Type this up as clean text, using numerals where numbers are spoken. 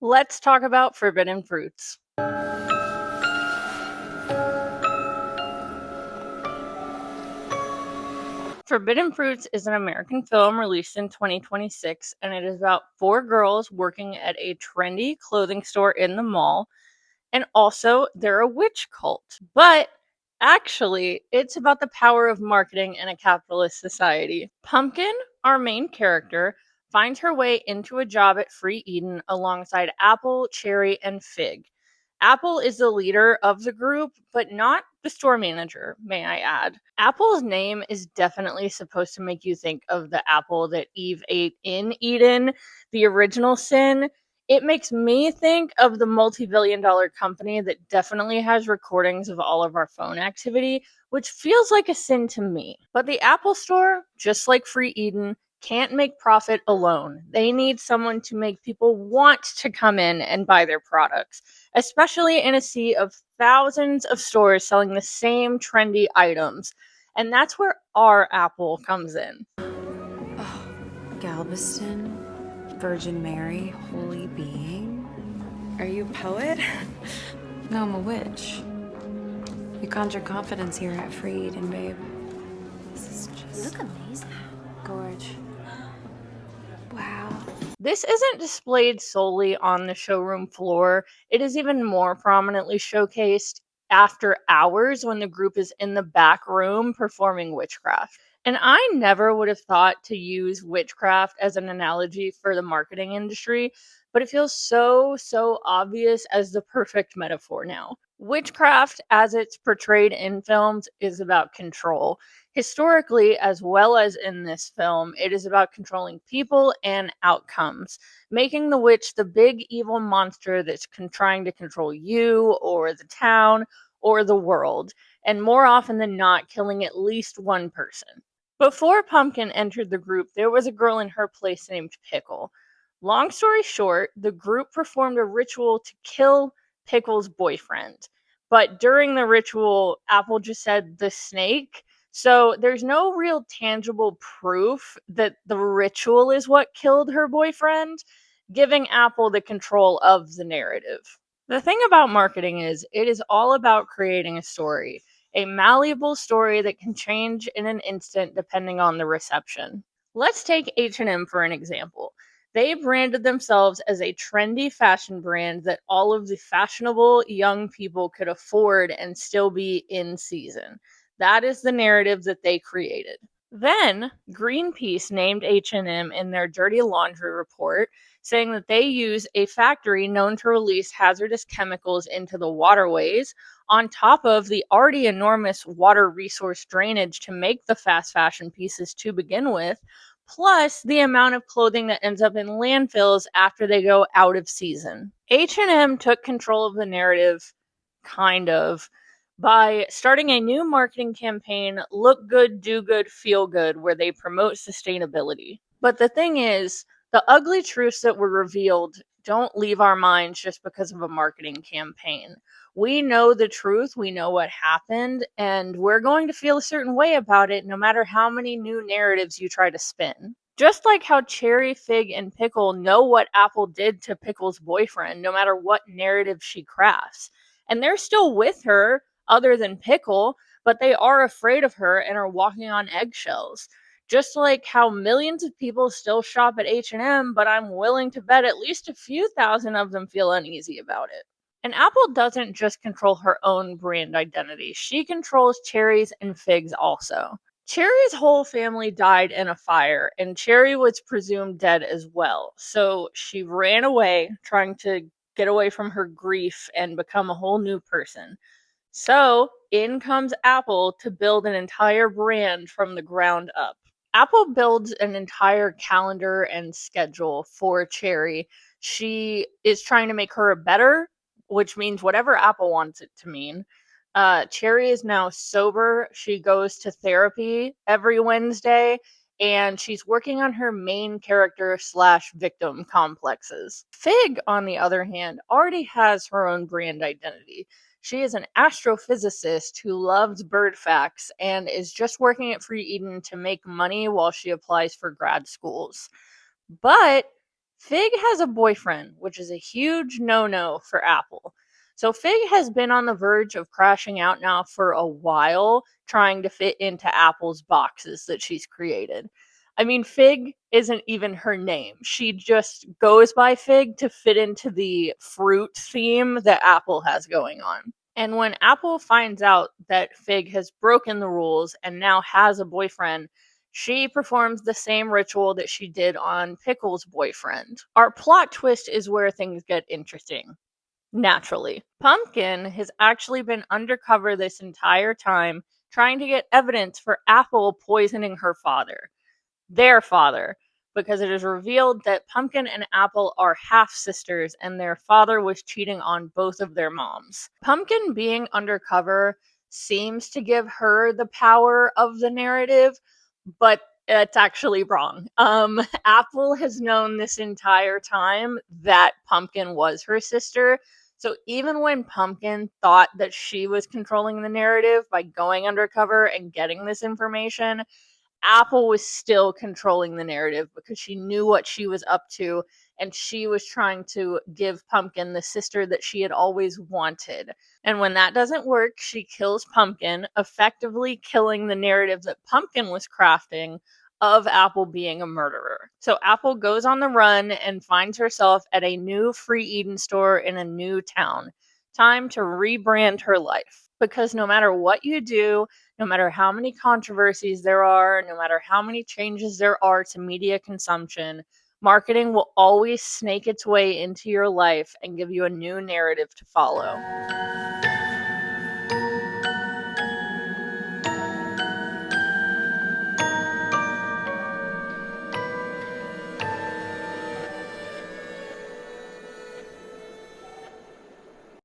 Let's talk about forbidden fruits. Forbidden Fruits is an American film released in 2026, and it is about four girls working at a trendy clothing store in the mall, and also they're a witch cult. But actually, it's about the power of marketing in a capitalist society. Pumpkin, our main character, finds her way into a job at Free Eden alongside Apple, Cherry, and Fig. Apple is the leader of the group, but not the store manager, may I add. Apple's name is definitely supposed to make you think of the apple that Eve ate in Eden, the original sin. It makes me think of the multi-billion dollar company that definitely has recordings of all of our phone activity, which feels like a sin to me. But the Apple Store, just like Free Eden, can't make profit alone. They need someone to make people want to come in and buy their products, especially in a sea of thousands of stores selling the same trendy items. And that's where our Apple comes in. Oh, Galveston, Virgin Mary, holy being. Are you a poet? No, I'm a witch. We conjure confidence here at Free Eden, babe. This is You just look amazing. gorge. Wow. This isn't displayed solely on the showroom floor. It is even more prominently showcased after hours when the group is in the back room performing witchcraft. And I never would have thought to use witchcraft as an analogy for the marketing industry, but it feels so obvious as the perfect metaphor now. Witchcraft, as it's portrayed in films, is about control. Historically, as well as in this film, it is about controlling people and outcomes, making the witch the big evil monster that's trying to control you or the town or the world, and more often than not, killing at least one person. Before Pumpkin entered the group, there was a girl in her place named Pickle. Long story short, the group performed a ritual to kill Pickle's boyfriend. But during the ritual, Apple just said the snake, so there's no real tangible proof that the ritual is what killed her boyfriend, giving Apple the control of the narrative. The thing about marketing is it is all about creating a story, a malleable story that can change in an instant depending on the reception. Let's take H&M for an example. They branded themselves as a trendy fashion brand that all of the fashionable young people could afford and still be in season. That is the narrative that they created. Then, Greenpeace named H&M in their dirty laundry report, saying that they use a factory known to release hazardous chemicals into the waterways on top of the already enormous water resource drainage to make the fast fashion pieces to begin with, plus the amount of clothing that ends up in landfills after they go out of season. H&M took control of the narrative, kind of, by starting a new marketing campaign, Look Good, Do Good, Feel Good, where they promote sustainability. But the thing is, the ugly truths that were revealed don't leave our minds just because of a marketing campaign. We know the truth, we know what happened, and we're going to feel a certain way about it no matter how many new narratives you try to spin. Just like how Cherry, Fig, and Pickle know what Apple did to Pickle's boyfriend, no matter what narrative she crafts. And they're still with her, other than Pickle, but they are afraid of her and are walking on eggshells. Just like how millions of people still shop at H&M, but I'm willing to bet at least a few thousand of them feel uneasy about it. And Apple doesn't just control her own brand identity, she controls Cherry's and Fig's also. Cherry's whole family died in a fire, and Cherry was presumed dead as well. So she ran away, trying to get away from her grief and become a whole new person. So in comes Apple to build an entire brand from the ground up. Apple builds an entire calendar and schedule for Cherry. She is trying to make her better, which means whatever Apple wants it to mean. Cherry is now sober. She goes to therapy every Wednesday, and she's working on her main character slash victim complexes. Fig, on the other hand, already has her own brand identity. She is an astrophysicist who loves bird facts and is just working at Free Eden to make money while she applies for grad schools. But Fig has a boyfriend, which is a huge no-no for Apple. So Fig has been on the verge of crashing out now for a while, trying to fit into Apple's boxes that she's created. I mean, Fig isn't even her name. She just goes by Fig to fit into the fruit theme that Apple has going on. And when Apple finds out that Fig has broken the rules and now has a boyfriend, she performs the same ritual that she did on Pickle's boyfriend. Our plot twist is where things get interesting. Naturally, Pumpkin has actually been undercover this entire time, trying to get evidence for Apple poisoning her father, their father, because it is revealed that Pumpkin and Apple are half sisters and their father was cheating on both of their moms. Pumpkin being undercover seems to give her the power of the narrative, but it's actually wrong. Apple has known this entire time that Pumpkin was her sister. So even when Pumpkin thought that she was controlling the narrative by going undercover and getting this information, Apple was still controlling the narrative because she knew what she was up to and she was trying to give Pumpkin the sister that she had always wanted. And when that doesn't work, she kills Pumpkin, effectively killing the narrative that Pumpkin was crafting of Apple being a murderer. So Apple goes on the run and finds herself at a new Free Eden store in a new town. Time to rebrand her life. Because no matter what you do, no matter how many controversies there are, no matter how many changes there are to media consumption, marketing will always snake its way into your life and give you a new narrative to follow.